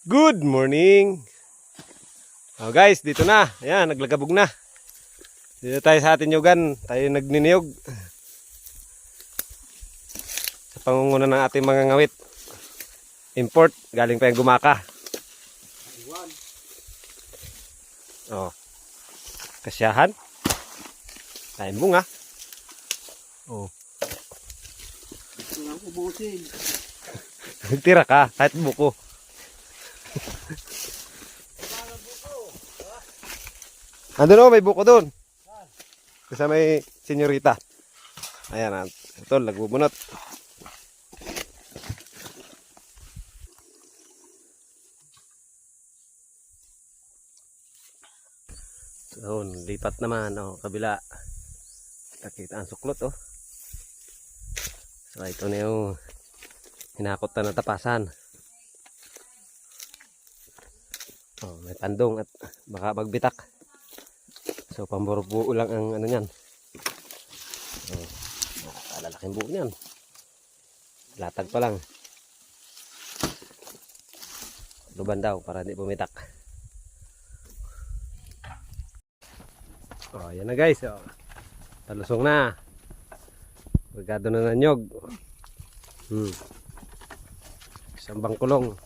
Good morning. Oh guys, dito na. Ayan, naglagabog na. Dito tayo sa atin yugan. Tayo nagniniyog. Sa pangunguna ng ating mga ngawit. Import, galing pa yung Gumaka. Oh. Kasyahan. Tayo bunga. Oh. Walang ubusin. Tira ka, kahit buko. Andun o, may buko doon. Kasi may senyorita. Ayan, ito, nagbubunot. So, lipat naman, oh, kabila. Nakita ang suklot, oh. So, ito na yung hinakot na natapasan. Oh, may pandong at baka magbitak. So, pambuo lang ang ano niyan. Oh, lalaking buo niyan. Latag pa lang. Luban daw para hindi bumitak. Oh, yan na guys. Oh. Talusong na. Magkado na ng nyog. Isang bangkulong.